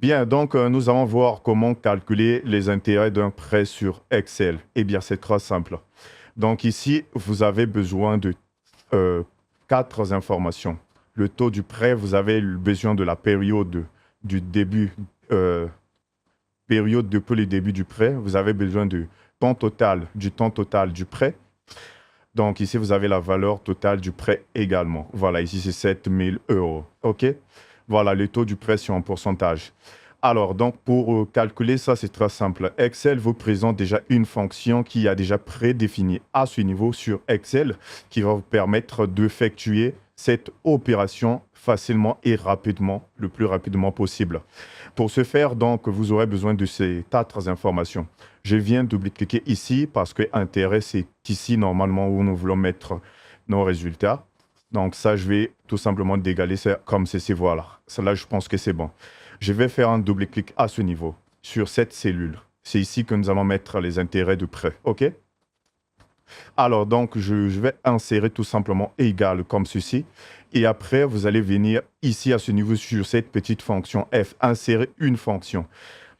Bien, donc nous allons voir comment calculer les intérêts d'un prêt sur Excel. Eh bien, c'est très simple. Donc ici, vous avez besoin de euh, quatre informations. Le taux du prêt, vous avez besoin de la période du début, euh, période depuis le début du prêt. Vous avez besoin du temps total du prêt. Donc ici, vous avez la valeur totale du prêt également. Voilà, ici, c'est 7 000 euros. OK? Voilà, le taux du prêt sur un pourcentage. Alors, donc, pour calculer ça, c'est très simple. Excel vous présente déjà une fonction qui a déjà prédéfinie à ce niveau sur Excel, qui va vous permettre d'effectuer cette opération facilement et rapidement, le plus rapidement possible. Pour ce faire, donc, vous aurez besoin de ces quatre informations. Je viens de double-cliquer ici parce que intérêt, c'est ici normalement où nous voulons mettre nos résultats. Donc ça, je vais tout simplement dégaler ça comme ceci, voilà. Cela, je pense que c'est bon. Je vais faire un double-clic à ce niveau, sur cette cellule. C'est ici que nous allons mettre les intérêts de prêt, OK? Alors, donc, je vais insérer tout simplement égal comme ceci. Et après, vous allez venir ici à ce niveau sur cette petite fonction f, insérer une fonction.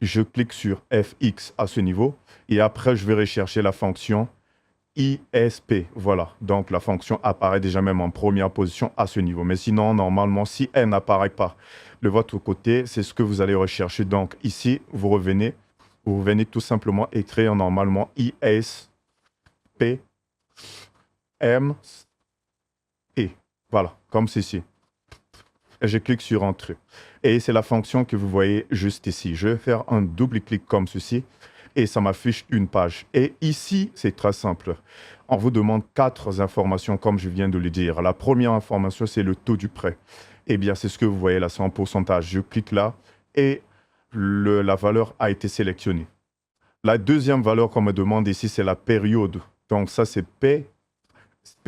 Je clique sur fx à ce niveau. Et après, je vais rechercher la fonction ISP. Voilà, donc la fonction apparaît déjà même en première position à ce niveau. Mais sinon, normalement, si elle n'apparaît pas de votre côté, c'est ce que vous allez rechercher. Donc ici, vous venez tout simplement écrire normalement ISP M E. Voilà, comme ceci. Et je clique sur Entrée. Et c'est la fonction que vous voyez juste ici. Je vais faire un double clic comme ceci et ça m'affiche une page. Et ici, c'est très simple. On vous demande quatre informations comme je viens de le dire. La première information, c'est le taux du prêt. Eh bien, c'est ce que vous voyez là, c'est en pourcentage. Je clique là et la valeur a été sélectionnée. La deuxième valeur qu'on me demande ici, c'est la période. Donc ça, c'est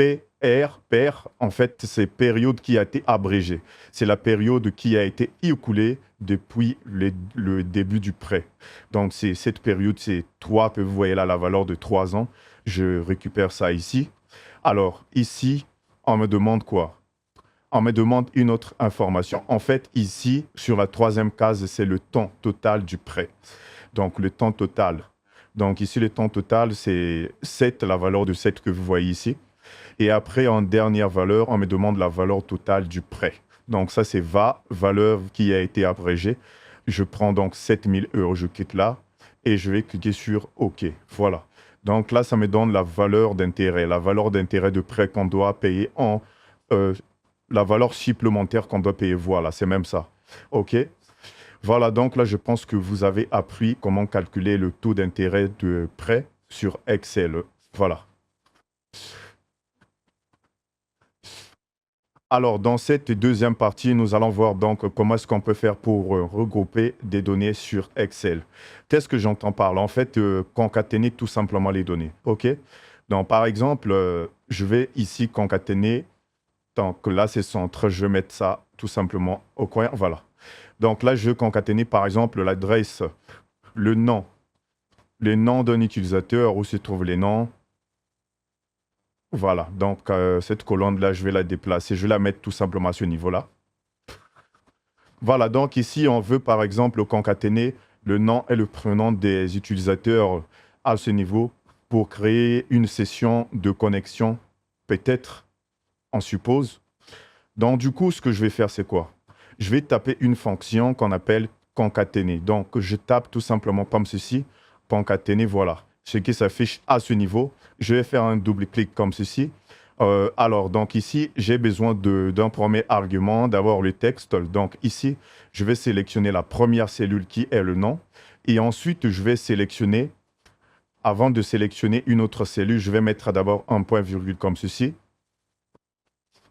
PR, en fait, c'est période qui a été abrégée. C'est la période qui a été écoulée depuis le début du prêt. Donc, cette période, c'est 3, que vous voyez là, la valeur de 3 ans. Je récupère ça ici. Alors, ici, on me demande quoi? On me demande une autre information. En fait, ici, sur la troisième case, c'est le temps total du prêt. Donc, le temps total. Donc, ici, le temps total, c'est 7, la valeur de 7 que vous voyez ici. Et après, en dernière valeur, on me demande la valeur totale du prêt. Donc ça, c'est valeur qui a été abrégée. Je prends donc 7 000 euros, je clique là et je vais cliquer sur OK. Voilà. Donc là, ça me donne la valeur d'intérêt de prêt qu'on doit payer la valeur supplémentaire qu'on doit payer. Voilà, c'est même ça. OK. Voilà, donc là, je pense que vous avez appris comment calculer le taux d'intérêt de prêt sur Excel. Voilà. Alors, dans cette deuxième partie, nous allons voir donc comment est-ce qu'on peut faire pour regrouper des données sur Excel. Qu'est-ce que j'entends par là? En fait, concaténer tout simplement les données. OK? Donc, par exemple, je vais ici concaténer. Donc là, c'est centre. Je vais mettre ça tout simplement au coin. Voilà. Donc là, je vais concaténer par exemple l'adresse, le nom d'un utilisateur, où se trouvent les noms. Voilà, donc cette colonne-là, je vais la déplacer, je vais la mettre tout simplement à ce niveau-là. Voilà, donc ici, on veut par exemple concaténer le nom et le prénom des utilisateurs à ce niveau pour créer une session de connexion, peut-être, on suppose. Donc du coup, ce que je vais faire, c'est quoi? Je vais taper une fonction qu'on appelle concaténer. Donc je tape tout simplement comme ceci, concaténer, voilà. Ce qui s'affiche à ce niveau. Je vais faire un double clic comme ceci. Alors, donc ici, j'ai besoin d'un premier argument, d'avoir le texte. Donc ici, je vais sélectionner la première cellule qui est le nom. Et ensuite, je vais sélectionner, avant de sélectionner une autre cellule, je vais mettre d'abord un point-virgule comme ceci.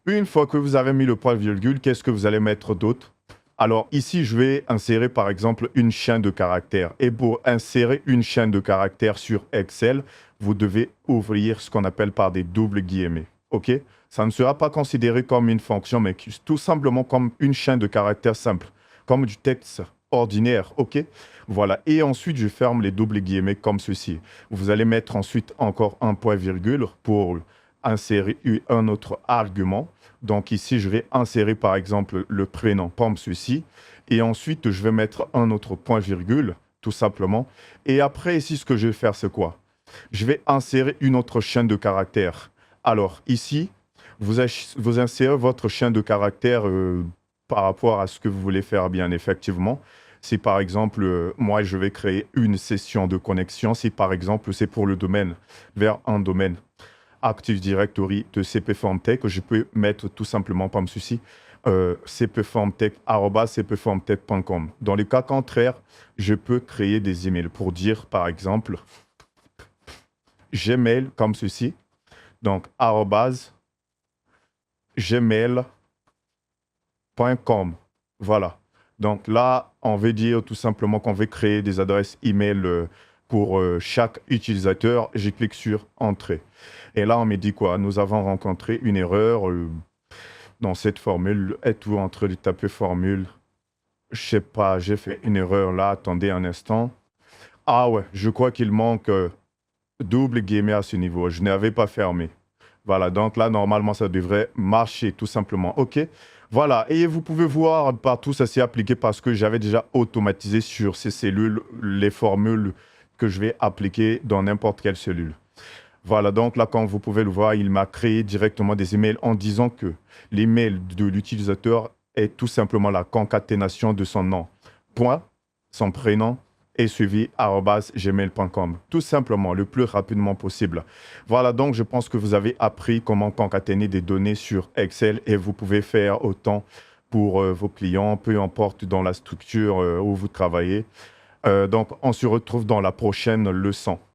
Une fois que vous avez mis le point-virgule, qu'est-ce que vous allez mettre d'autre? Alors ici, je vais insérer par exemple une chaîne de caractères. Et pour insérer une chaîne de caractères sur Excel, vous devez ouvrir ce qu'on appelle par des doubles guillemets. OK? Ça ne sera pas considéré comme une fonction, mais tout simplement comme une chaîne de caractères simple, comme du texte ordinaire. OK? Voilà. Et ensuite, je ferme les doubles guillemets comme ceci. Vous allez mettre ensuite encore un point-virgule pour insérer un autre argument. Donc ici, je vais insérer par exemple le prénom comme ceci. Et ensuite, je vais mettre un autre point virgule, tout simplement. Et après, ici, ce que je vais faire, c'est quoi? Je vais insérer une autre chaîne de caractères. Alors, ici, vous insérez votre chaîne de caractères par rapport à ce que vous voulez faire, bien effectivement. Si par exemple, moi, je vais créer une session de connexion, si par exemple, c'est pour le domaine, vers un domaine Active Directory de cpformtech, je peux mettre tout simplement comme ceci, cpformtech, cpformtech.com. Dans le cas contraire, je peux créer des emails pour dire, par exemple, Gmail comme ceci, donc gmail.com. Voilà. Donc là, on veut dire tout simplement qu'on veut créer des adresses email pour chaque utilisateur. Je clique sur Entrée. Et là, on me dit quoi? Nous avons rencontré une erreur dans cette formule. Êtes-vous en train de taper formule? Je sais pas, j'ai fait une erreur là. Attendez un instant. Ah ouais, je crois qu'il manque double guillemets à ce niveau. Je n'avais pas fermé. Voilà, donc là, normalement, ça devrait marcher tout simplement. OK. Voilà, et vous pouvez voir partout, ça s'est appliqué parce que j'avais déjà automatisé sur ces cellules les formules que je vais appliquer dans n'importe quelle cellule. Voilà, donc là, comme vous pouvez le voir, il m'a créé directement des emails en disant que l'email de l'utilisateur est tout simplement la concaténation de son nom, point, son prénom, et suivi @gmail.com. Tout simplement, le plus rapidement possible. Voilà, donc je pense que vous avez appris comment concaténer des données sur Excel et vous pouvez faire autant pour vos clients, peu importe dans la structure où vous travaillez. Donc, on se retrouve dans la prochaine leçon.